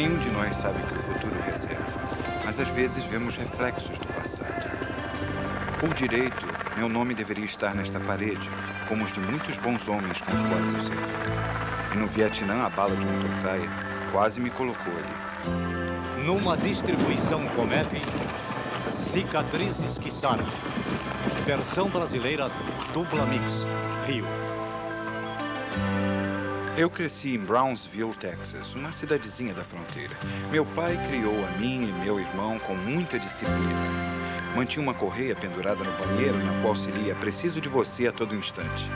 Nenhum de nós sabe o que o futuro reserva, mas às vezes vemos reflexos do passado. Por direito, meu nome deveria estar nesta parede, como os de muitos bons homens com os quais eu servi. E no Vietnã, a bala de um tocaia quase me colocou ali. Numa distribuição Comev, Cicatrizes que Saram. Versão brasileira Dupla Mix, Rio. Eu cresci em Brownsville, Texas, uma cidadezinha da fronteira. Meu pai criou a mim e meu irmão com muita disciplina. Mantinha uma correia pendurada no banheiro na qual se lia "Preciso de você" a todo instante.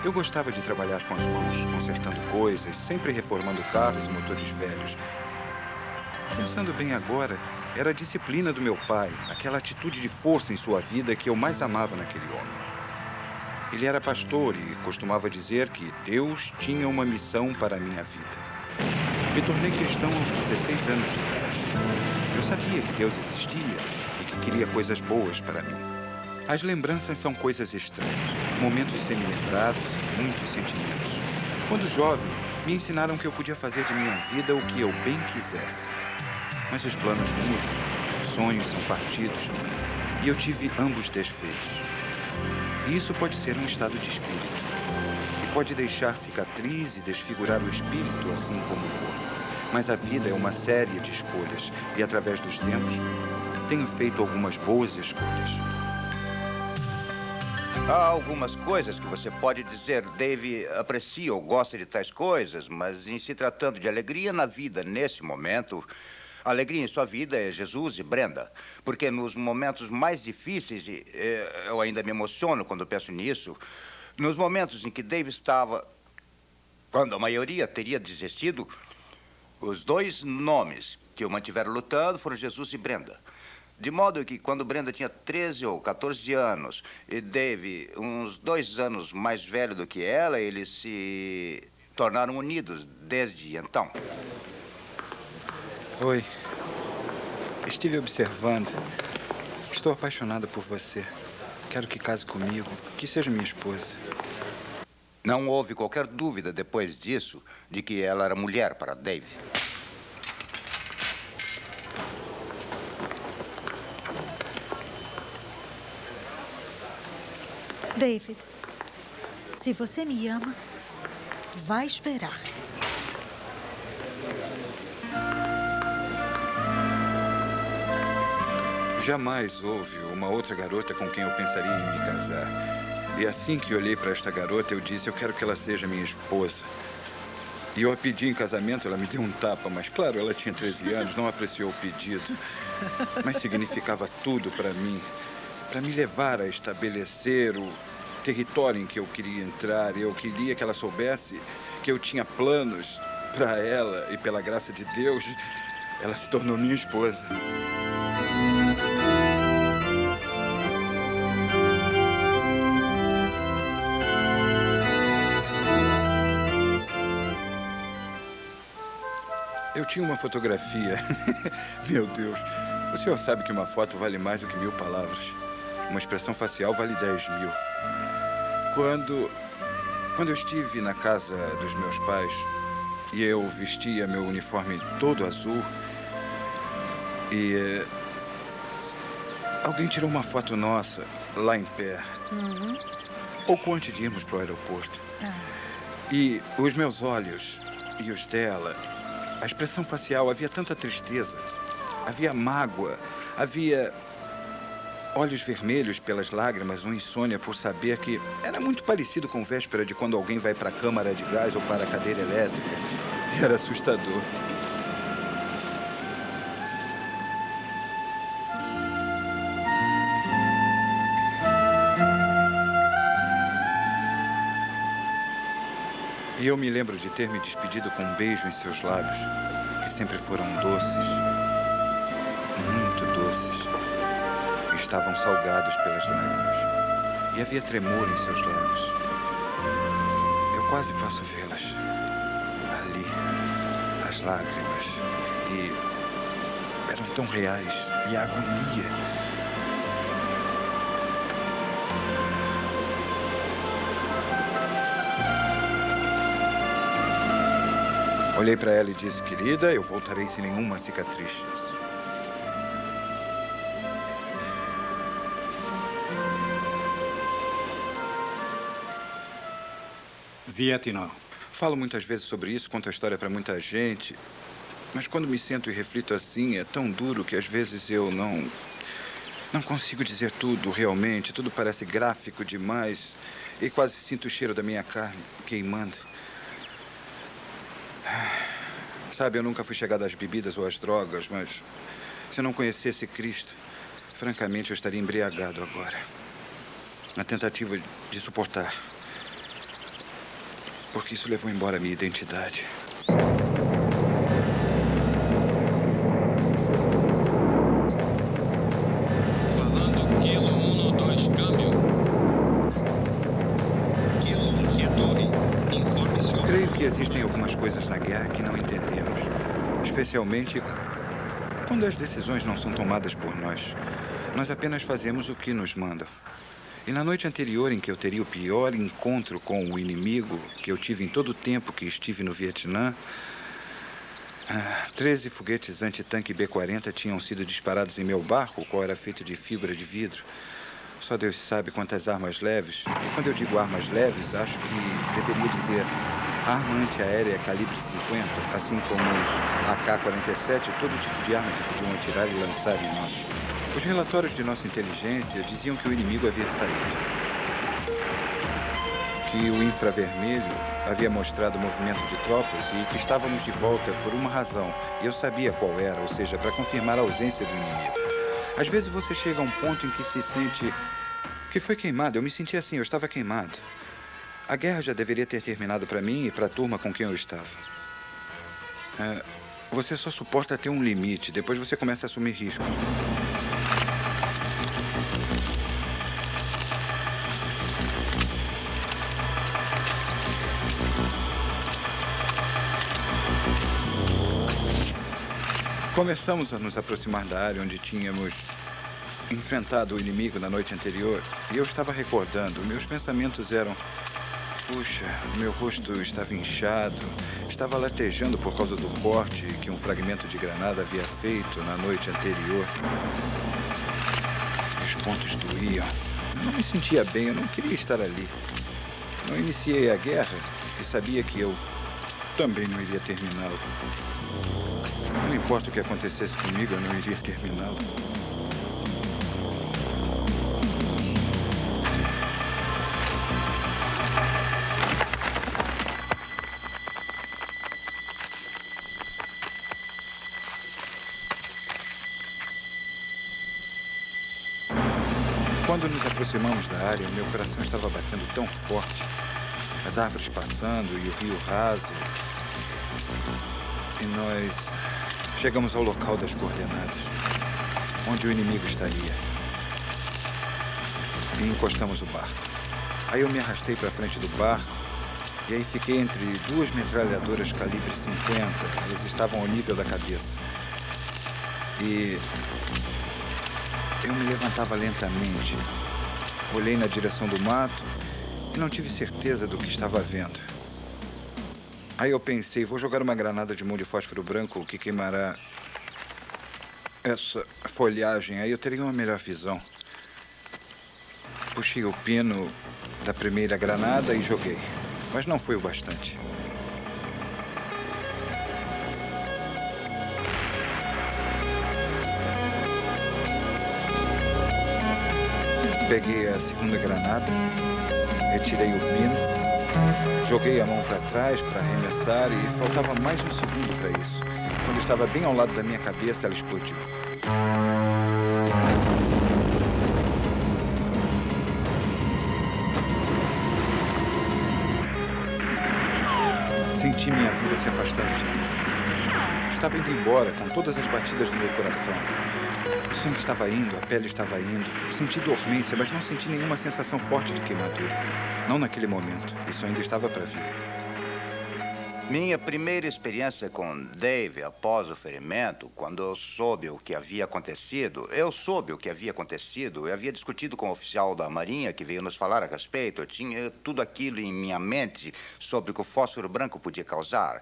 Eu gostava de trabalhar com as mãos, consertando coisas, sempre reformando carros e motores velhos. Pensando bem agora, era a disciplina do meu pai, aquela atitude de força em sua vida que eu mais amava naquele homem. Ele era pastor e costumava dizer que Deus tinha uma missão para a minha vida. Me tornei cristão aos 16 anos de idade. Eu sabia que Deus existia e que queria coisas boas para mim. As lembranças são coisas estranhas, momentos semi-lembrados e muitos sentimentos. Quando jovem, me ensinaram que eu podia fazer de minha vida o que eu bem quisesse. Mas os planos mudam, os sonhos são partidos e eu tive ambos desfeitos. E isso pode ser um estado de espírito. E pode deixar cicatriz e desfigurar o espírito, assim como o corpo. Mas a vida é uma série de escolhas. E através dos tempos, tenho feito algumas boas escolhas. Há algumas coisas que você pode dizer, Dave aprecia ou gosta de tais coisas, mas em se tratando de alegria na vida nesse momento, a alegria em sua vida é Jesus e Brenda, porque nos momentos mais difíceis, e eu ainda me emociono quando penso nisso, nos momentos em que Dave estava, quando a maioria teria desistido, os dois nomes que o mantiveram lutando foram Jesus e Brenda. De modo que quando Brenda tinha 13 ou 14 anos e Dave uns 2 anos mais velho do que ela, eles se tornaram unidos desde então. Oi. Estive observando. Estou apaixonada por você. Quero que case comigo, que seja minha esposa. Não houve qualquer dúvida depois disso de que ela era mulher para Dave. David, se você me ama, vai esperar. Jamais houve uma outra garota com quem eu pensaria em me casar. E assim que olhei para esta garota, eu disse: eu quero que ela seja minha esposa. E eu a pedi em casamento, ela me deu um tapa, mas claro, ela tinha 13 anos, não apreciou o pedido. Mas significava tudo para mim, para me levar a estabelecer o território em que eu queria entrar. Eu queria que ela soubesse que eu tinha planos para ela e, pela graça de Deus, ela se tornou minha esposa. Eu tinha uma fotografia. Meu Deus, o senhor sabe que uma foto vale mais do que 1000 palavras. Uma expressão facial vale 10.000. Quando eu estive na casa dos meus pais e eu vestia meu uniforme todo azul e alguém tirou uma foto nossa lá em pé, pouco antes de irmos para o aeroporto. E os meus olhos e os dela, a expressão facial, havia tanta tristeza, havia mágoa, havia olhos vermelhos pelas lágrimas, uma insônia por saber que era muito parecido com véspera de quando alguém vai para a câmara de gás ou para a cadeira elétrica. E era assustador. E eu me lembro de ter me despedido com um beijo em seus lábios, que sempre foram doces, muito doces. Estavam salgados pelas lágrimas. E havia tremor em seus lábios. Eu quase posso vê-las. Ali, as lágrimas. E eram tão reais. E a agonia. Olhei para ela e disse: querida, eu voltarei sem nenhuma cicatriz. Vietnã. Falo muitas vezes sobre isso, conto a história para muita gente. Mas quando me sento e reflito assim, é tão duro que às vezes eu não consigo dizer tudo realmente. Tudo parece gráfico demais. E quase sinto o cheiro da minha carne queimando. Sabe, eu nunca fui chegado às bebidas ou às drogas, mas se eu não conhecesse Cristo, francamente eu estaria embriagado agora. Na tentativa de suportar. Porque isso levou embora a minha identidade. Falando Kilo 112, câmbio. Kilo 112, informe-se. Creio que existem algumas coisas na guerra que não entendemos. Especialmente quando as decisões não são tomadas por nós. Nós apenas fazemos o que nos mandam. E na noite anterior, em que eu teria o pior encontro com o inimigo que eu tive em todo o tempo que estive no Vietnã, 13 foguetes antitanque B-40 tinham sido disparados em meu barco, o qual era feito de fibra de vidro. Só Deus sabe quantas armas leves. E quando eu digo armas leves, acho que deveria dizer arma antiaérea calibre 50, assim como os AK-47 e todo tipo de arma que podiam atirar e lançar em nós. Os relatórios de nossa inteligência diziam que o inimigo havia saído. Que o infravermelho havia mostrado o movimento de tropas e que estávamos de volta por uma razão. E eu sabia qual era, ou seja, para confirmar a ausência do inimigo. Às vezes você chega a um ponto em que se sente que foi queimado. Eu me senti assim, eu estava queimado. A guerra já deveria ter terminado para mim e para a turma com quem eu estava. Você só suporta ter um limite, depois você começa a assumir riscos. Começamos a nos aproximar da área onde tínhamos enfrentado o inimigo na noite anterior. E eu estava recordando, meus pensamentos eram: puxa, o meu rosto estava inchado, estava latejando por causa do corte que um fragmento de granada havia feito na noite anterior. Os pontos doíam. Eu não me sentia bem, eu não queria estar ali. Não iniciei a guerra e sabia que eu também não iria terminá-la. Não importa o que acontecesse comigo, eu não iria terminá-la. Quando nos aproximamos da área, meu coração estava batendo tão forte. As árvores passando e o rio raso. E nós chegamos ao local das coordenadas, onde o inimigo estaria. E encostamos o barco. Aí eu me arrastei para frente do barco e aí fiquei entre duas metralhadoras calibre 50. Elas estavam ao nível da cabeça. E eu me levantava lentamente. Olhei na direção do mato e não tive certeza do que estava vendo. Aí eu pensei, vou jogar uma granada de molho fósforo branco que queimará essa folhagem. Aí eu teria uma melhor visão. Puxei o pino da primeira granada e joguei. Mas não foi o bastante. Peguei a segunda granada, retirei o pino, joguei a mão para trás para arremessar e faltava mais um segundo para isso. Quando estava bem ao lado da minha cabeça, ela explodiu. Senti minha vida se afastando de mim. Estava indo embora com todas as batidas do meu coração. O sangue estava indo, a pele estava indo. Senti dormência, mas não senti nenhuma sensação forte de queimadura. Não naquele momento. Isso ainda estava para vir. Minha primeira experiência com Dave após o ferimento, quando eu soube o que havia acontecido, eu havia discutido com o oficial da Marinha que veio nos falar a respeito. Eu tinha tudo aquilo em minha mente sobre o que o fósforo branco podia causar.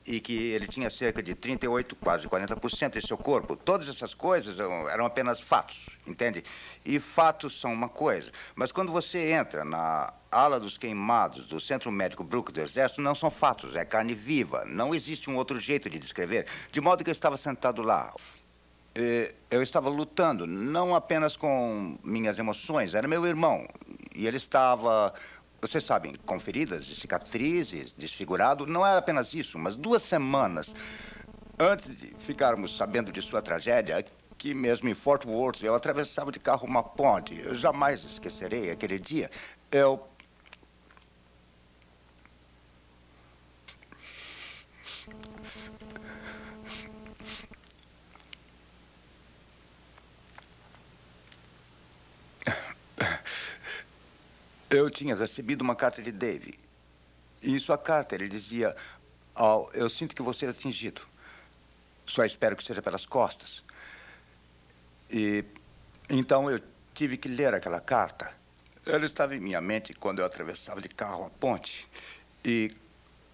e que ele tinha cerca de 38, quase 40% de seu corpo. Todas essas coisas eram apenas fatos, entende? E fatos são uma coisa. Mas quando você entra na ala dos queimados do Centro Médico Brooke do Exército, não são fatos, é carne viva. Não existe um outro jeito de descrever. De modo que eu estava sentado lá. Eu estava lutando, não apenas com minhas emoções, era meu irmão. E ele estava... Vocês sabem, com feridas e cicatrizes, desfigurado. Não era apenas isso, mas 2 semanas antes de ficarmos sabendo de sua tragédia, aqui mesmo em Fort Worth, eu atravessava de carro uma ponte. Eu jamais esquecerei aquele dia. Eu tinha recebido uma carta de Dave. E em sua carta ele dizia: eu sinto que você é atingido. Só espero que seja pelas costas. E então eu tive que ler aquela carta. Ela estava em minha mente quando eu atravessava de carro a ponte. E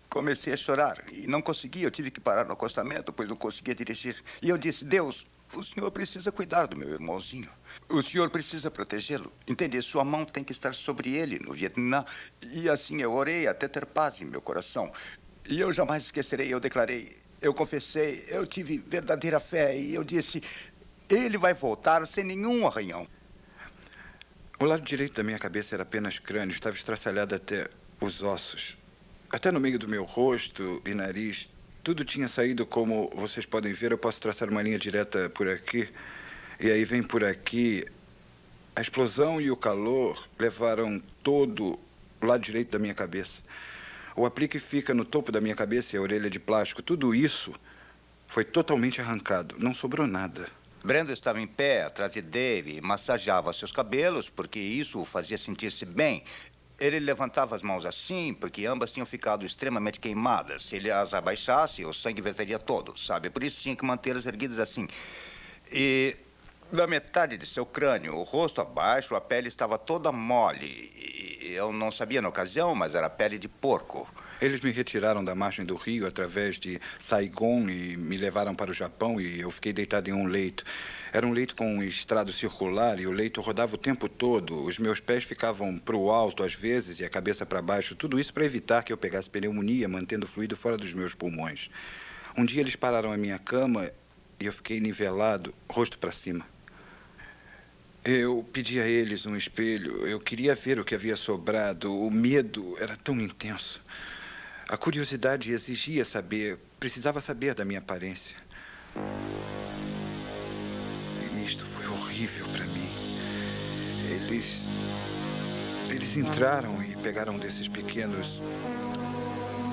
comecei a chorar. E não conseguia. Eu tive que parar no acostamento, pois não conseguia dirigir. E eu disse: Deus, o senhor precisa cuidar do meu irmãozinho. O senhor precisa protegê-lo. Entende? Sua mão tem que estar sobre ele no Vietnã. E assim eu orei até ter paz em meu coração. E eu jamais esquecerei. Eu declarei, eu confessei, eu tive verdadeira fé. E eu disse: ele vai voltar sem nenhum arranhão. O lado direito da minha cabeça era apenas crânio. Estava estraçalhado até os ossos. Até no meio do meu rosto e nariz. Tudo tinha saído como vocês podem ver. Eu posso traçar uma linha direta por aqui. E aí vem por aqui. A explosão e o calor levaram todo o lado direito da minha cabeça. O aplique fica no topo da minha cabeça e a orelha de plástico. Tudo isso foi totalmente arrancado. Não sobrou nada. Brenda estava em pé atrás de Dave e massageava seus cabelos porque isso o fazia sentir-se bem. Ele levantava as mãos assim, porque ambas tinham ficado extremamente queimadas. Se ele as abaixasse, o sangue verteria todo, sabe? Por isso tinha que mantê-las erguidas assim. E da metade de seu crânio, o rosto abaixo, a pele estava toda mole. E eu não sabia na ocasião, mas era pele de porco. Eles me retiraram da margem do rio através de Saigon e me levaram para o Japão e eu fiquei deitado em um leito. Era um leito com um estrado circular e o leito rodava o tempo todo. Os meus pés ficavam para o alto às vezes e a cabeça para baixo. Tudo isso para evitar que eu pegasse pneumonia, mantendo o fluido fora dos meus pulmões. Um dia eles pararam a minha cama e eu fiquei nivelado, rosto para cima. Eu pedi a eles um espelho. Eu queria ver o que havia sobrado. O medo era tão intenso. A curiosidade exigia saber, precisava saber da minha aparência. E isto foi horrível para mim. Eles entraram e pegaram desses pequenos...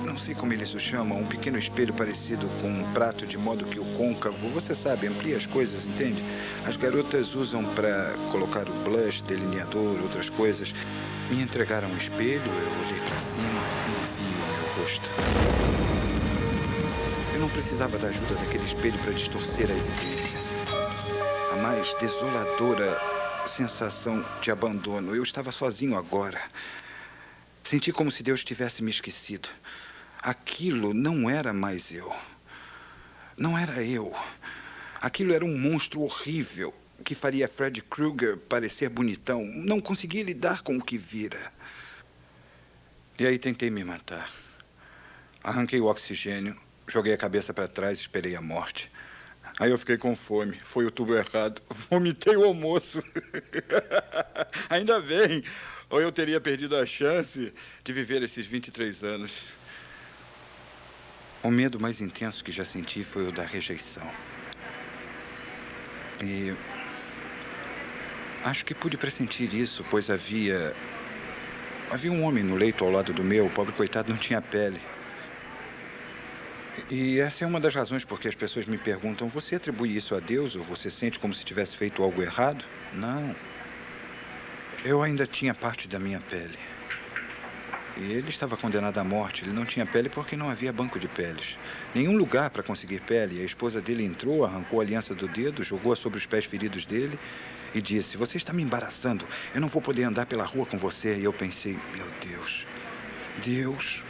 Não sei como eles o chamam, um pequeno espelho parecido com um prato, de modo que o côncavo, você sabe, amplia as coisas, entende? As garotas usam para colocar o blush, delineador, outras coisas. Me entregaram um espelho, eu olhei para cima e vi o meu rosto. Eu não precisava da ajuda daquele espelho para distorcer a evidência. A mais desoladora sensação de abandono. Eu estava sozinho agora. Senti como se Deus tivesse me esquecido. Aquilo não era mais eu. Não era eu. Aquilo era um monstro horrível que faria Fred Krueger parecer bonitão. Não conseguia lidar com o que vira. E aí tentei me matar. Arranquei o oxigênio, joguei a cabeça para trás e esperei a morte. Aí eu fiquei com fome. Foi o tubo errado. Vomitei o almoço. Ainda bem. Ou eu teria perdido a chance de viver esses 23 anos. O medo mais intenso que já senti foi o da rejeição. E acho que pude pressentir isso, pois havia um homem no leito ao lado do meu. O pobre coitado não tinha pele. E essa é uma das razões por que as pessoas me perguntam: você atribui isso a Deus ou você sente como se tivesse feito algo errado? Não. Eu ainda tinha parte da minha pele. E ele estava condenado à morte. Ele não tinha pele porque não havia banco de peles. Nenhum lugar para conseguir pele. A esposa dele entrou, arrancou a aliança do dedo, jogou-a sobre os pés feridos dele e disse: você está me embaraçando. Eu não vou poder andar pela rua com você. E eu pensei: meu Deus, Deus,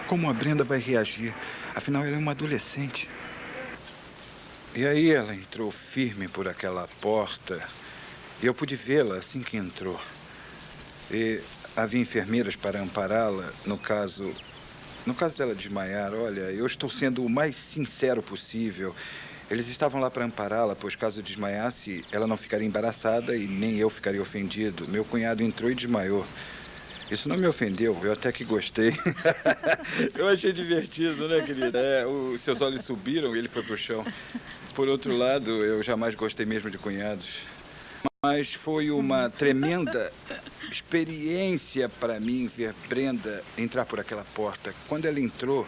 como a Brenda vai reagir. Afinal, ela é uma adolescente. E aí ela entrou firme por aquela porta. E eu pude vê-la assim que entrou. E havia enfermeiras para ampará-la no caso dela desmaiar. Olha, eu estou sendo o mais sincero possível. Eles estavam lá para ampará-la, pois caso desmaiasse, ela não ficaria embaraçada e nem eu ficaria ofendido. Meu cunhado entrou e desmaiou. Isso não me ofendeu, eu até que gostei. Eu achei divertido, né, querida? Os seus olhos subiram e ele foi pro chão. Por outro lado, eu jamais gostei mesmo de cunhados. Mas foi uma tremenda experiência para mim ver Brenda entrar por aquela porta. Quando ela entrou,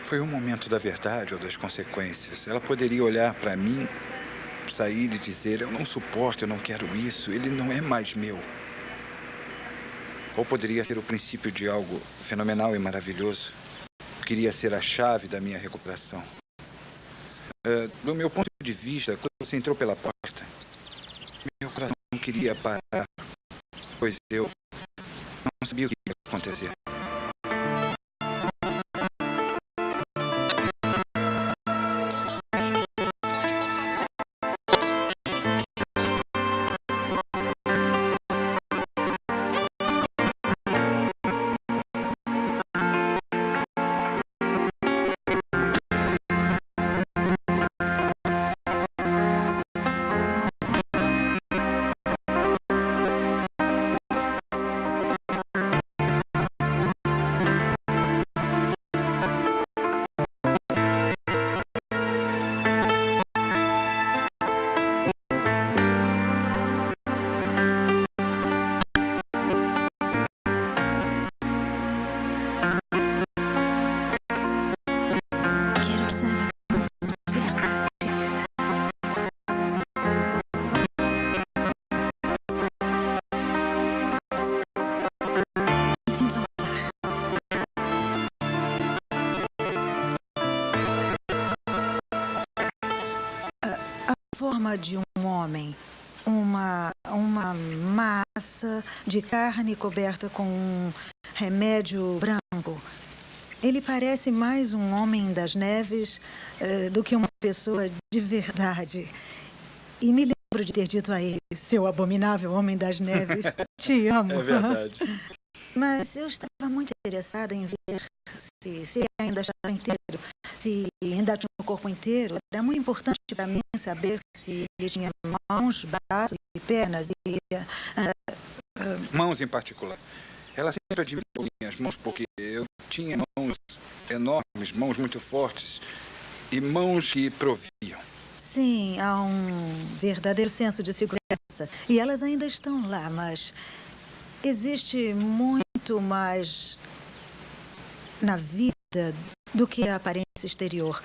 foi um momento da verdade ou das consequências. Ela poderia olhar para mim, sair e dizer: eu não suporto, eu não quero isso, ele não é mais meu. Ou poderia ser o princípio de algo fenomenal e maravilhoso. Queria ser a chave da minha recuperação. Do meu ponto de vista, quando você entrou pela porta, meu coração não queria parar, pois eu não sabia o que ia acontecer. Quero que saiba que não fiz verdade. Bem-vindo ao lar. A forma de um homem, uma massa de carne coberta com um remédio branco. Ele parece mais um homem das neves do que uma pessoa de verdade. E me lembro de ter dito a ele: seu abominável homem das neves, te amo. É verdade. Mas eu estava muito interessada em ver se ele ainda estava inteiro, se ainda tinha o corpo inteiro. Era muito importante para mim saber se ele tinha mãos, braços e pernas. Mãos em particular. Ela sempre admirou minhas mãos porque eu tinha mãos enormes, mãos muito fortes e mãos que proviam. Sim, há um verdadeiro senso de segurança. E elas ainda estão lá, mas existe muito mais na vida do que a aparência exterior.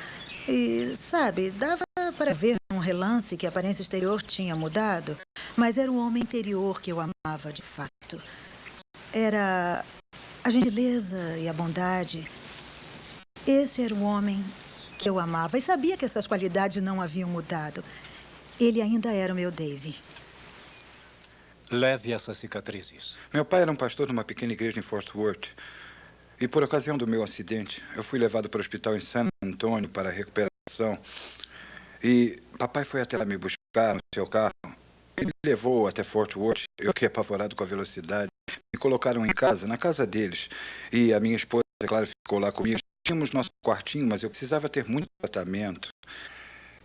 E, sabe, dava para ver num relance que a aparência exterior tinha mudado, mas era o homem interior que eu amava de fato. Era a gentileza e a bondade. Esse era o homem que eu amava e sabia que essas qualidades não haviam mudado. Ele ainda era o meu Dave. Leve essas cicatrizes. Meu pai era um pastor numa pequena igreja em Fort Worth. E por ocasião do meu acidente, eu fui levado para o hospital em San Antônio para a recuperação. E papai foi até lá me buscar no seu carro. Ele me levou até Fort Worth. Eu fiquei apavorado com a velocidade. Me colocaram em casa, na casa deles. E a minha esposa, é claro, ficou lá comigo. Tínhamos nosso quartinho, mas eu precisava ter muito tratamento.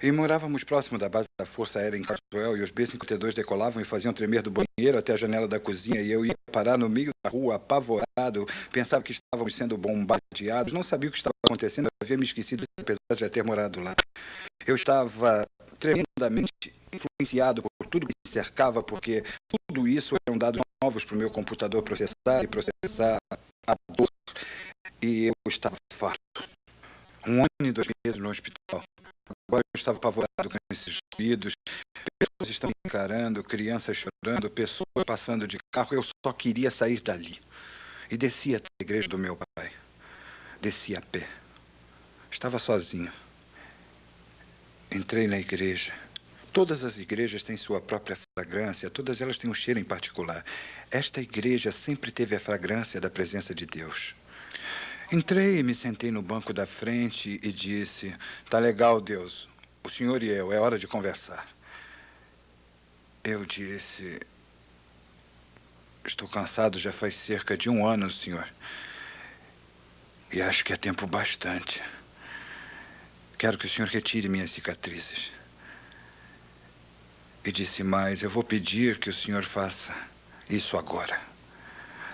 E morávamos próximo da base da Força Aérea em Caswell, e os B-52 decolavam e faziam tremer do banheiro até a janela da cozinha, e eu ia parar no meio da rua, apavorado, pensava que estávamos sendo bombardeados, não sabia o que estava acontecendo, eu havia me esquecido, apesar de já ter morado lá. Eu estava tremendamente influenciado por tudo que me cercava, porque tudo isso eram dados novos para o meu computador processar e processar a dor, e eu estava farto. 1 ano e 2 meses no hospital. Agora eu estava apavorado com esses ruídos. Pessoas estão me encarando, crianças chorando, pessoas passando de carro. Eu só queria sair dali. E desci até a igreja do meu pai. Desci a pé. Estava sozinho. Entrei na igreja. Todas as igrejas têm sua própria fragrância, todas elas têm um cheiro em particular. Esta igreja sempre teve a fragrância da presença de Deus. Entrei e me sentei no banco da frente e disse: "Tá legal, Deus. O senhor e eu, é hora de conversar." Eu disse: "Estou cansado já faz cerca de 1 ano, senhor. E acho que é tempo bastante. Quero que o senhor retire minhas cicatrizes." E disse mais: "Eu vou pedir que o senhor faça isso agora."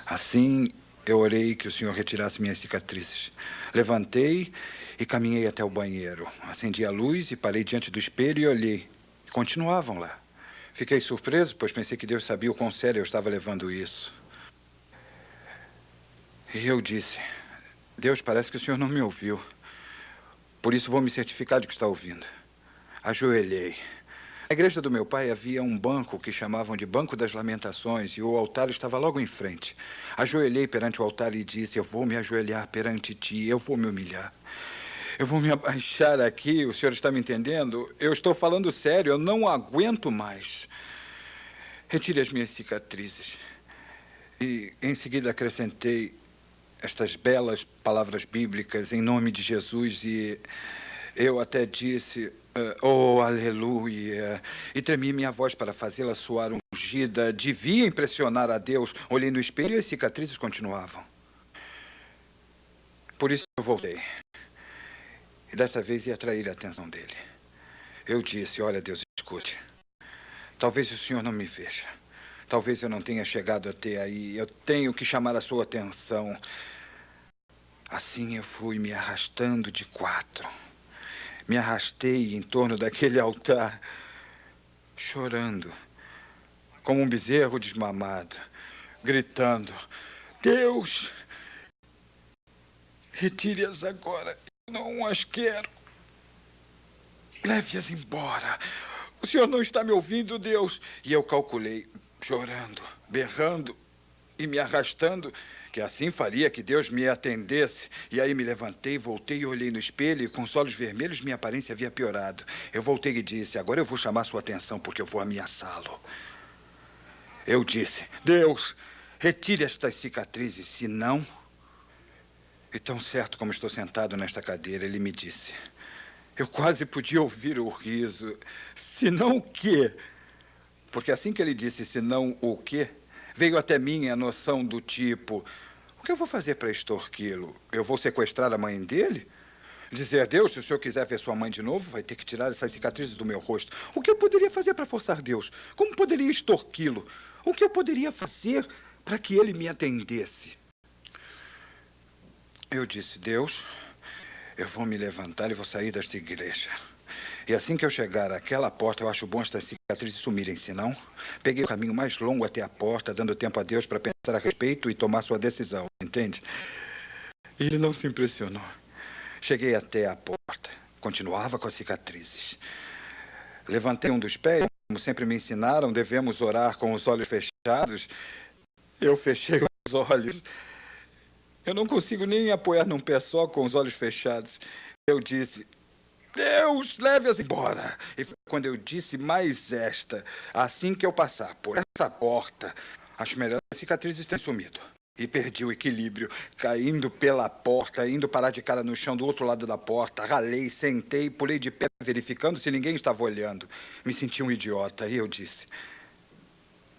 Assim, eu orei que o senhor retirasse minhas cicatrizes. Levantei e caminhei até o banheiro. Acendi a luz e parei diante do espelho e olhei. Continuavam lá. Fiquei surpreso, pois pensei que Deus sabia o quão sério eu estava levando isso. E eu disse: "Deus, parece que o senhor não me ouviu. Por isso vou me certificar de que está ouvindo." Ajoelhei. Na igreja do meu pai havia um banco que chamavam de Banco das Lamentações e o altar estava logo em frente. Ajoelhei perante o altar e disse: "Eu vou me ajoelhar perante ti, eu vou me humilhar. Eu vou me abaixar aqui, o senhor está me entendendo? Eu estou falando sério, eu não aguento mais. Retire as minhas cicatrizes." E em seguida acrescentei estas belas palavras bíblicas em nome de Jesus e eu até disse: "Oh, aleluia!" E tremi minha voz para fazê-la soar ungida. Devia impressionar a Deus. Olhei no espelho e as cicatrizes continuavam. Por isso eu voltei. E desta vez ia atrair a atenção dele. Eu disse: "Olha, Deus, escute. Talvez o senhor não me veja. Talvez eu não tenha chegado até aí. Eu tenho que chamar a sua atenção." Assim eu fui me arrastando de 4. Me arrastei em torno daquele altar, chorando, como um bezerro desmamado, gritando: "Deus, retire-as agora. Eu não as quero. Leve-as embora. O senhor não está me ouvindo, Deus." E eu calculei, chorando, berrando e me arrastando, que assim faria que Deus me atendesse. E aí me levantei, voltei e olhei no espelho e com os olhos vermelhos minha aparência havia piorado. Eu voltei e disse: "Agora eu vou chamar sua atenção porque eu vou ameaçá-lo." Eu disse: "Deus, retire estas cicatrizes, se não..." E tão certo como estou sentado nesta cadeira, ele me disse. Eu quase podia ouvir o riso. "Se não o quê?" Porque assim que ele disse "se não o quê", veio até mim a noção do tipo: o que eu vou fazer para extorquí-lo? Eu vou sequestrar a mãe dele? Dizer: "Deus, se o senhor quiser ver sua mãe de novo, vai ter que tirar essas cicatrizes do meu rosto." O que eu poderia fazer para forçar Deus? Como poderia extorquí-lo? O que eu poderia fazer para que ele me atendesse? Eu disse: "Deus, eu vou me levantar e vou sair desta igreja. E assim que eu chegar àquela porta, eu acho bom estas cicatrizes sumirem, senão..." Peguei o caminho mais longo até a porta, dando tempo a Deus para pensar a respeito e tomar sua decisão, entende? E ele não se impressionou. Cheguei até a porta. Continuava com as cicatrizes. Levantei um dos pés, como sempre me ensinaram, devemos orar com os olhos fechados. Eu fechei os olhos. Eu não consigo nem apoiar num pé só com os olhos fechados. Eu disse: "Deus, leve-as embora." E foi quando eu disse mais esta: "Assim que eu passar por essa porta, acho melhor as cicatrizes terem sumido." E perdi o equilíbrio, caindo pela porta, indo parar de cara no chão do outro lado da porta. Ralei, sentei, pulei de pé, verificando se ninguém estava olhando. Me senti um idiota e eu disse: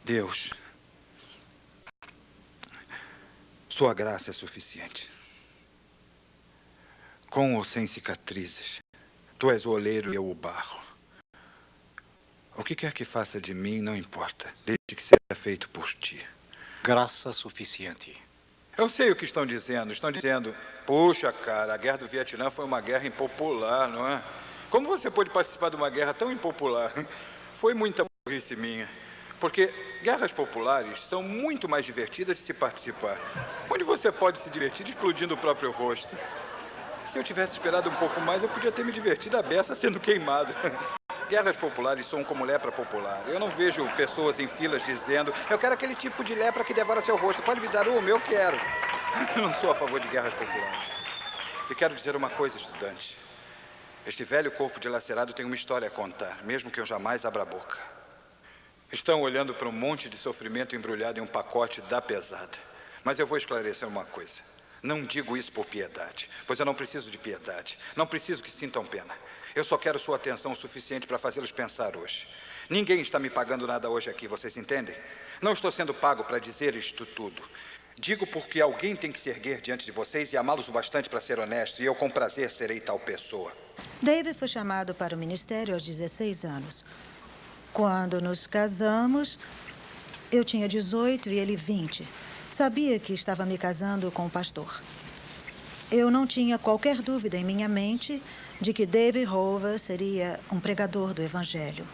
"Deus, sua graça é suficiente. Com ou sem cicatrizes, tu és o oleiro e eu o barro. O que quer que faça de mim não importa, desde que seja feito por ti." Graça suficiente. Eu sei o que estão dizendo. Estão dizendo: "Puxa, cara, a guerra do Vietnã foi uma guerra impopular, não é? Como você pôde participar de uma guerra tão impopular?" Foi muita burrice minha. Porque guerras populares são muito mais divertidas de se participar. Onde você pode se divertir explodindo o próprio rosto. Se eu tivesse esperado um pouco mais, eu podia ter me divertido à beça sendo queimado. Guerras populares são como lepra popular. Eu não vejo pessoas em filas dizendo: "Eu quero aquele tipo de lepra que devora seu rosto. Pode me dar uma? Eu quero." Eu não sou a favor de guerras populares. E quero dizer uma coisa, estudante. Este velho corpo dilacerado tem uma história a contar, mesmo que eu jamais abra a boca. Estão olhando para um monte de sofrimento embrulhado em um pacote da pesada. Mas eu vou esclarecer uma coisa. Não digo isso por piedade, pois eu não preciso de piedade. Não preciso que sintam pena. Eu só quero sua atenção o suficiente para fazê-los pensar hoje. Ninguém está me pagando nada hoje aqui, vocês entendem? Não estou sendo pago para dizer isto tudo. Digo porque alguém tem que se erguer diante de vocês e amá-los o bastante para ser honesto, e eu com prazer serei tal pessoa. David foi chamado para o ministério aos 16 anos. Quando nos casamos, eu tinha 18 e ele 20. Sabia que estava me casando com um pastor. Eu não tinha qualquer dúvida em minha mente de que David Hoover seria um pregador do Evangelho.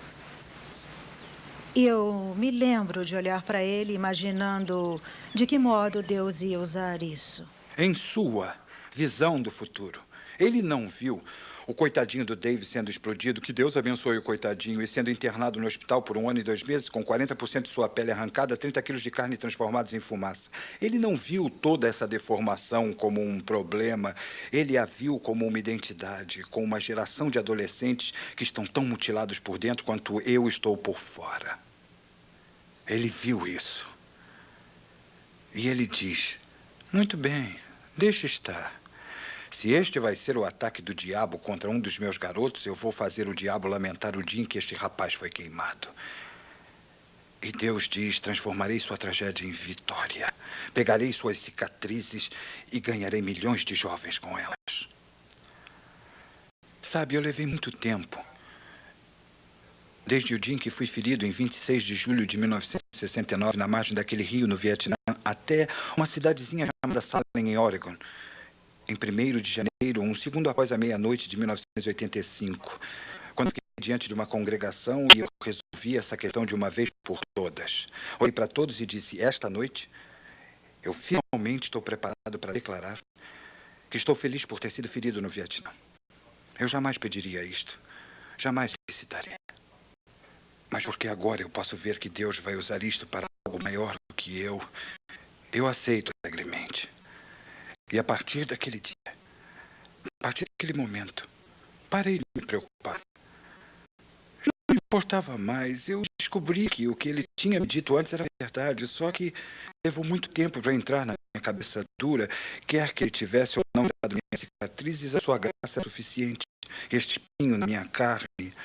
E eu me lembro de olhar para ele imaginando de que modo Deus ia usar isso. Em sua visão do futuro, ele não viu o coitadinho do Dave sendo explodido, que Deus abençoe o coitadinho, e sendo internado no hospital por 1 ano e 2 meses, com 40% de sua pele arrancada, 30 quilos de carne transformados em fumaça. Ele não viu toda essa deformação como um problema. Ele a viu como uma identidade, com uma geração de adolescentes que estão tão mutilados por dentro quanto eu estou por fora. Ele viu isso. E ele diz: muito bem, deixa estar. Se este vai ser o ataque do diabo contra um dos meus garotos, eu vou fazer o diabo lamentar o dia em que este rapaz foi queimado. E Deus diz: transformarei sua tragédia em vitória. Pegarei suas cicatrizes e ganharei milhões de jovens com elas. Sabe, eu levei muito tempo. Desde o dia em que fui ferido, em 26 de julho de 1969, na margem daquele rio no Vietnã, até uma cidadezinha chamada Salem, em Oregon. Em 1º de janeiro, um segundo após a meia-noite de 1985, quando fiquei diante de uma congregação e eu resolvi essa questão de uma vez por todas. Olhei para todos e disse: esta noite, eu finalmente estou preparado para declarar que estou feliz por ter sido ferido no Vietnã. Eu jamais pediria isto, jamais solicitaria. Mas porque agora eu posso ver que Deus vai usar isto para algo maior do que eu aceito alegremente. E a partir daquele dia, a partir daquele momento, parei de me preocupar. Não me importava mais. Eu descobri que o que ele tinha me dito antes era verdade, só que levou muito tempo para entrar na minha cabeça dura. Quer que ele tivesse ou não dado minhas cicatrizes, a sua graça é suficiente. Este espinho na minha carne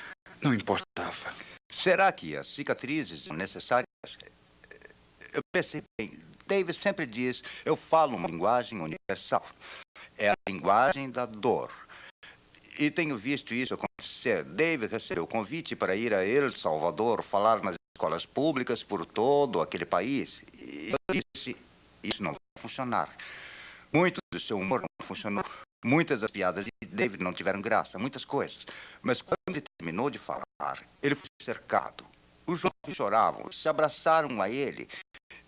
não importava. Será que as cicatrizes são necessárias? Eu pensei bem. David sempre diz: eu falo uma linguagem universal. É a linguagem da dor. E tenho visto isso acontecer. David recebeu o convite para ir a El Salvador falar nas escolas públicas por todo aquele país. E eu disse: isso não vai funcionar. Muito do seu humor não funcionou. Muitas das piadas de David não tiveram graça, muitas coisas. Mas quando ele terminou de falar, ele foi cercado. Os jovens choravam, se abraçaram a ele.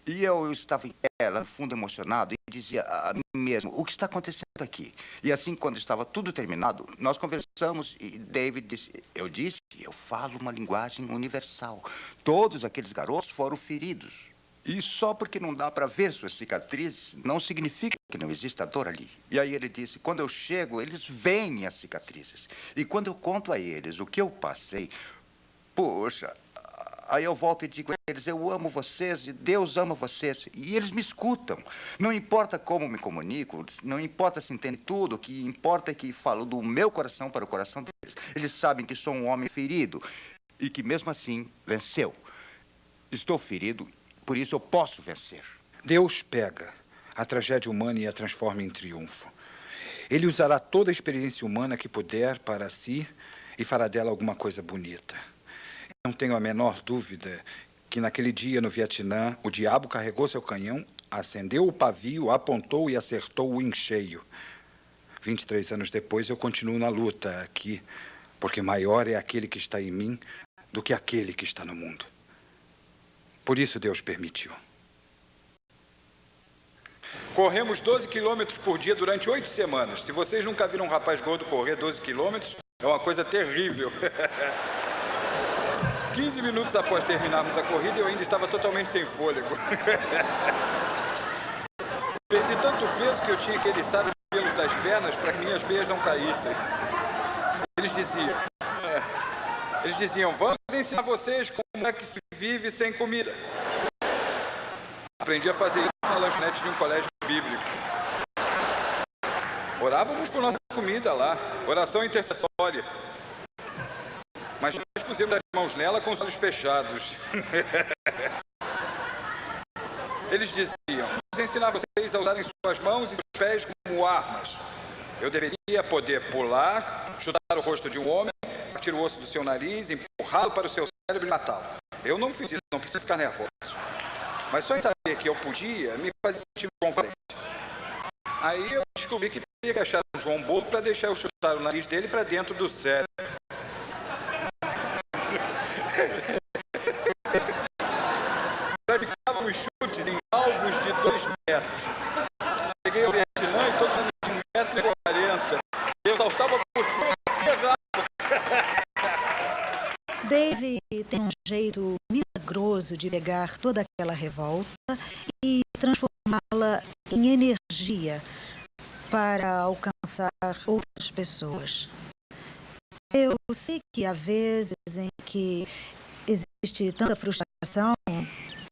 E eu estava em pé, lá no fundo, emocionado, e dizia a mim mesmo: o que está acontecendo aqui? E assim, quando estava tudo terminado, nós conversamos e David disse: eu falo uma linguagem universal. Todos aqueles garotos foram feridos. E só porque não dá para ver suas cicatrizes, não significa que não exista dor ali. E aí ele disse: quando eu chego, eles veem as cicatrizes. E quando eu conto a eles o que eu passei, poxa... Aí eu volto e digo a eles: eu amo vocês e Deus ama vocês. E eles me escutam. Não importa como me comunico, não importa se entende tudo, o que importa é que falo do meu coração para o coração deles. Eles sabem que sou um homem ferido e que mesmo assim venceu. Estou ferido, por isso eu posso vencer. Deus pega a tragédia humana e a transforma em triunfo. Ele usará toda a experiência humana que puder para si e fará dela alguma coisa bonita. Não tenho a menor dúvida que naquele dia no Vietnã, o diabo carregou seu canhão, acendeu o pavio, apontou e acertou-o em cheio. 23 anos depois, eu continuo na luta aqui, porque maior é aquele que está em mim do que aquele que está no mundo. Por isso Deus permitiu. Corremos 12 quilômetros por dia durante 8 semanas. Se vocês nunca viram um rapaz gordo correr 12 quilômetros, é uma coisa terrível. 15 minutos após terminarmos a corrida, eu ainda estava totalmente sem fôlego. Perdi tanto peso que eu tinha que eriçar os pelos das pernas para que minhas meias não caíssem. Eles diziam: vamos ensinar vocês como é que se vive sem comida. Aprendi a fazer isso na lanchonete de um colégio bíblico. Orávamos por nossa comida lá, oração intercessória. Mas nós pusemos as mãos nela com os olhos fechados. Eles diziam: vamos ensinar vocês a usarem suas mãos e seus pés como armas. Eu deveria poder pular, chutar o rosto de um homem, partir o osso do seu nariz, empurrá-lo para o seu cérebro e matá-lo. Eu não fiz isso, não precisa ficar nervoso. Mas só em saber que eu podia, me fazia sentir convalente. Aí eu descobri que teria que achar um João Bobo para deixar eu chutar o nariz dele para dentro do cérebro. Praticavam os chutes em alvos de 2 metros. Cheguei ao Vietnã e todos de 1,40 m. Eu saltava por cima e errava. Dave tem um jeito milagroso de pegar toda aquela revolta e transformá-la em energia para alcançar outras pessoas. Eu sei que há vezes em que existe tanta frustração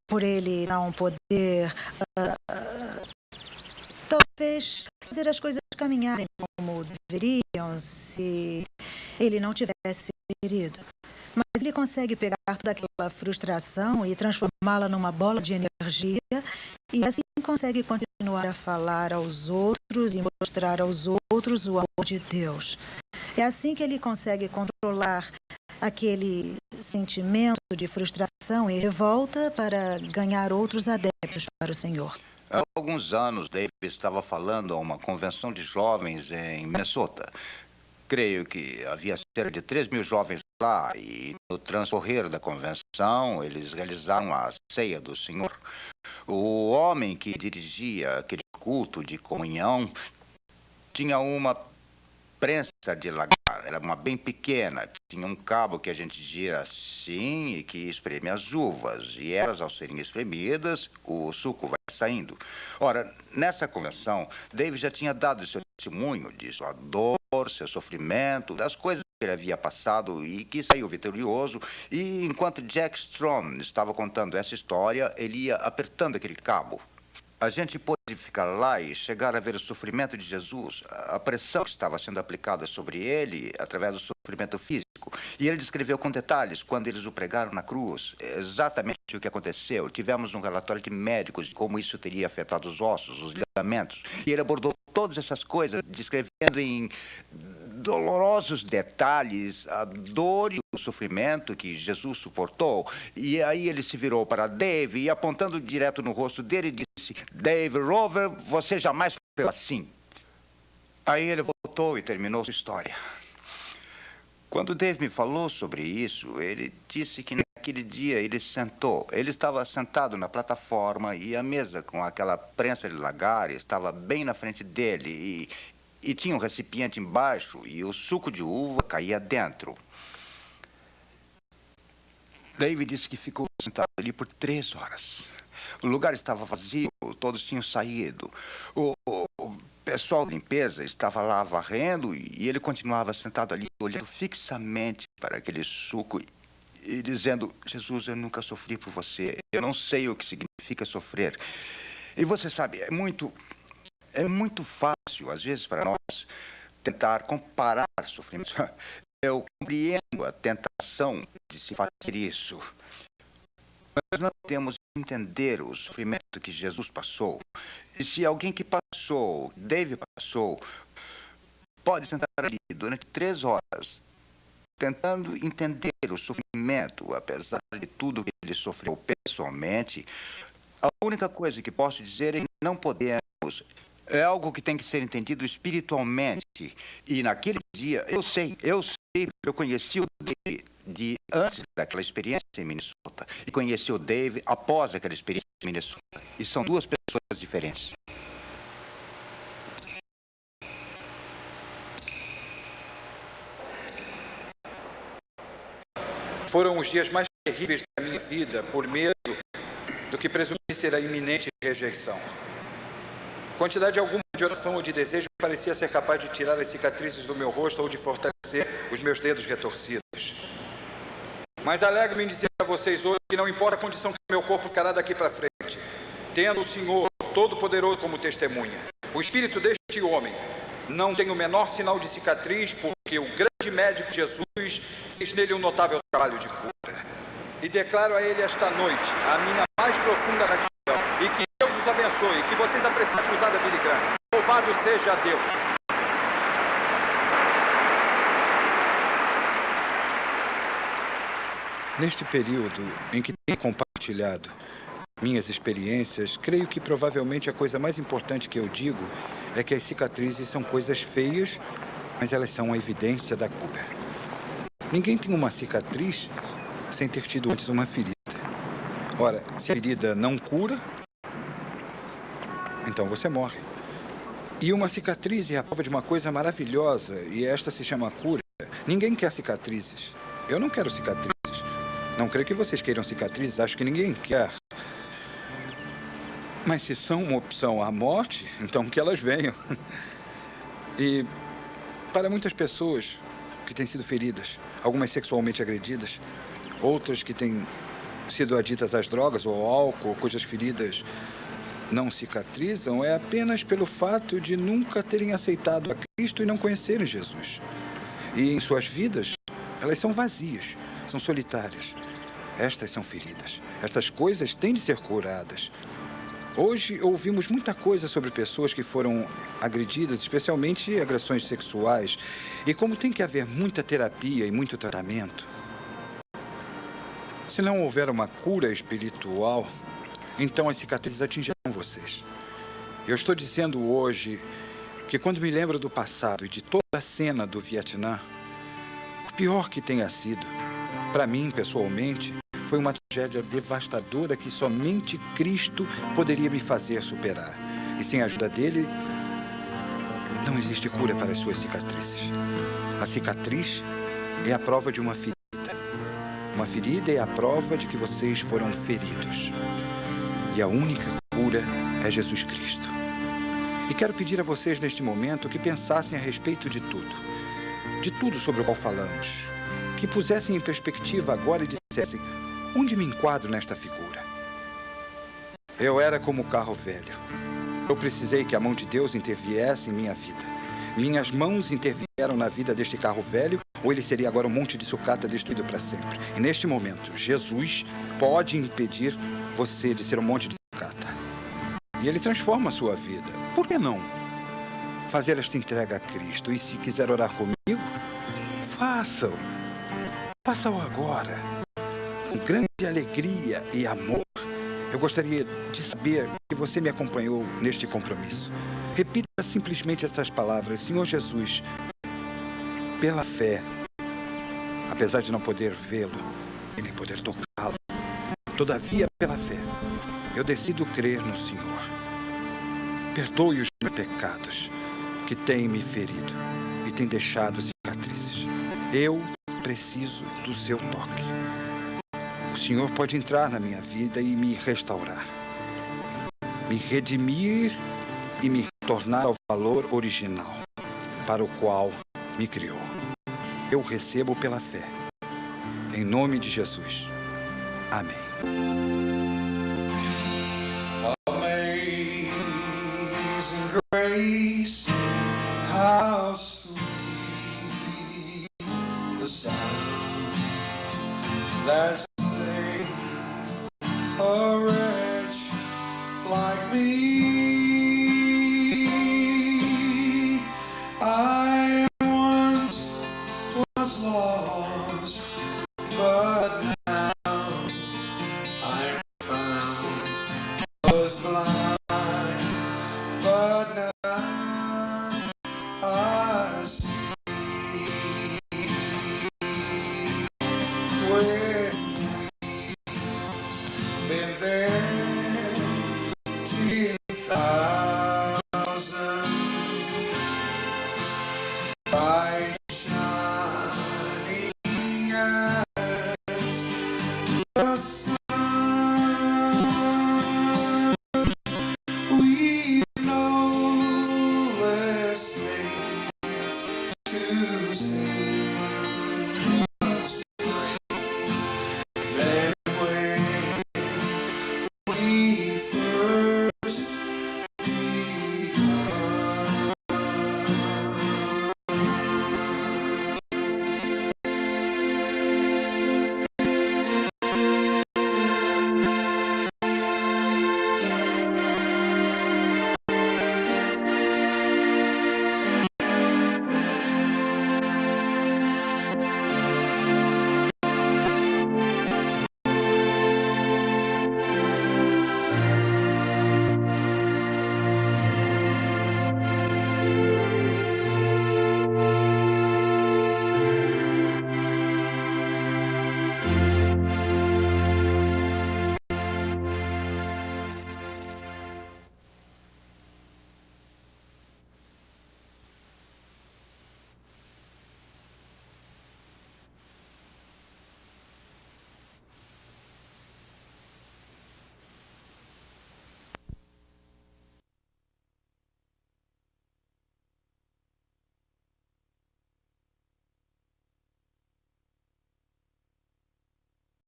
por ele não poder, talvez, fazer as coisas caminharem como deveriam se ele não tivesse ferido. Mas ele consegue pegar toda aquela frustração e transformá-la numa bola de energia e assim consegue continuar a falar aos outros e mostrar aos outros o amor de Deus. É assim que ele consegue controlar aquele sentimento de frustração e revolta para ganhar outros adeptos para o Senhor. Há alguns anos, Dave estava falando a uma convenção de jovens em Minnesota. Creio que havia cerca de 3.000 jovens lá e no transcorrer da convenção eles realizaram a ceia do Senhor. O homem que dirigia aquele culto de comunhão tinha uma prensa de lagar, era uma bem pequena, tinha um cabo que a gente gira assim e que espreme as uvas, e elas, ao serem espremidas, o suco vai saindo. Ora, nessa convenção, Dave já tinha dado seu testemunho de sua dor, seu sofrimento, das coisas que ele havia passado e que saiu vitorioso, e enquanto Jack Strom estava contando essa história, ele ia apertando aquele cabo. A gente pôde ficar lá e chegar a ver o sofrimento de Jesus, a pressão que estava sendo aplicada sobre ele através do sofrimento físico. E ele descreveu com detalhes quando eles o pregaram na cruz, exatamente o que aconteceu. Tivemos um relatório de médicos de como isso teria afetado os ossos, os ligamentos. E ele abordou todas essas coisas, descrevendo em dolorosos detalhes a dor e o sofrimento que Jesus suportou. E aí ele se virou para Dave e, apontando direto no rosto dele, disse: Dave Rover, você jamais foi assim. Aí ele voltou e terminou sua história. Quando Dave me falou sobre isso, ele disse que naquele dia ele sentou. Ele estava sentado na plataforma e a mesa com aquela prensa de lagar estava bem na frente dele e tinha um recipiente embaixo e o suco de uva caía dentro. Dave disse que ficou sentado ali por 3 horas. O lugar estava vazio, todos tinham saído. O pessoal da limpeza estava lá varrendo e ele continuava sentado ali, olhando fixamente para aquele suco e dizendo: Jesus, eu nunca sofri por você. Eu não sei o que significa sofrer. E você sabe, é muito fácil, às vezes, para nós, tentar comparar sofrimento. Eu compreendo a tentação de se fazer isso. Mas não podemos entender o sofrimento que Jesus passou. E se alguém que passou, Dave passou, pode sentar ali durante 3 horas, tentando entender o sofrimento, apesar de tudo que ele sofreu pessoalmente, a única coisa que posso dizer é que não podemos. É algo que tem que ser entendido espiritualmente. E naquele dia, eu conheci o Dave antes daquela experiência em Minnesota e conheci o Dave após aquela experiência em Minnesota. E são 2 pessoas diferentes. Foram os dias mais terríveis da minha vida, por medo do que presumi ser a iminente rejeição. Quantidade alguma de oração ou de desejo parecia ser capaz de tirar as cicatrizes do meu rosto ou de fortalecer os meus dedos retorcidos. Mas alegro-me em dizer a vocês hoje que não importa a condição que meu corpo ficará daqui para frente, tendo o Senhor Todo-Poderoso como testemunha, o espírito deste homem Não tem o menor sinal de cicatriz, porque o grande médico Jesus fez nele um notável trabalho de cura. E declaro a ele esta noite a minha mais profunda gratidão. E que Deus os abençoe, que vocês apreciem a cruzada Billy Graham. Louvado seja Deus. Neste período em que tenho compartilhado minhas experiências, creio que provavelmente a coisa mais importante que eu digo é que as cicatrizes são coisas feias, mas elas são a evidência da cura. Ninguém tem uma cicatriz sem ter tido antes uma ferida. Ora, se a ferida não cura, então você morre. E uma cicatriz é a prova de uma coisa maravilhosa, e esta se chama cura. Ninguém quer cicatrizes. Eu não quero cicatrizes. Não creio que vocês queiram cicatrizes, acho que ninguém quer. Mas se são uma opção à morte, então que elas venham. E para muitas pessoas que têm sido feridas, algumas sexualmente agredidas, outras que têm sido aditas às drogas ou ao álcool, cujas feridas não cicatrizam, é apenas pelo fato de nunca terem aceitado a Cristo e não conhecerem Jesus. E em suas vidas, elas são vazias, são solitárias. Estas são feridas. Estas coisas têm de ser curadas. Hoje ouvimos muita coisa sobre pessoas que foram agredidas, especialmente agressões sexuais, e como tem que haver muita terapia e muito tratamento. Se não houver uma cura espiritual, então as cicatrizes atingirão vocês. Eu estou dizendo hoje que quando me lembro do passado e de toda a cena do Vietnã, o pior que tenha sido, para mim, pessoalmente, foi uma tragédia devastadora que somente Cristo poderia me fazer superar. E sem a ajuda dele, não existe cura para as suas cicatrizes. A cicatriz é a prova de uma ferida. Uma ferida é a prova de que vocês foram feridos. E a única cura é Jesus Cristo. E quero pedir a vocês neste momento que pensassem a respeito de tudo sobre o qual falamos, que pusessem em perspectiva agora e dissessem: onde me enquadro nesta figura? Eu era como o carro velho. Eu precisei que a mão de Deus interviesse em minha vida. Minhas mãos intervieram na vida deste carro velho, ou ele seria agora um monte de sucata destruído para sempre. E neste momento, Jesus pode impedir você de ser um monte de sucata. E ele transforma a sua vida. Por que não fazer esta entrega a Cristo? E se quiser orar comigo, faça-o. Faça-o agora. Com grande alegria e amor. Eu gostaria de saber que você me acompanhou neste compromisso. Repita simplesmente essas palavras: Senhor Jesus, pela fé, apesar de não poder vê-lo e nem poder tocá-lo, todavia pela fé, eu decido crer no Senhor. Perdoe os meus pecados que têm me ferido e têm deixado cicatrizes. Eu preciso do seu toque. O Senhor pode entrar na minha vida e me restaurar, me redimir e me retornar ao valor original para o qual me criou. Eu recebo pela fé, em nome de Jesus. Amém. Amazing grace, how sweet the sound that saved a wretch like me. I once was lost, but now I'm found. Was blind, but now I see. When been there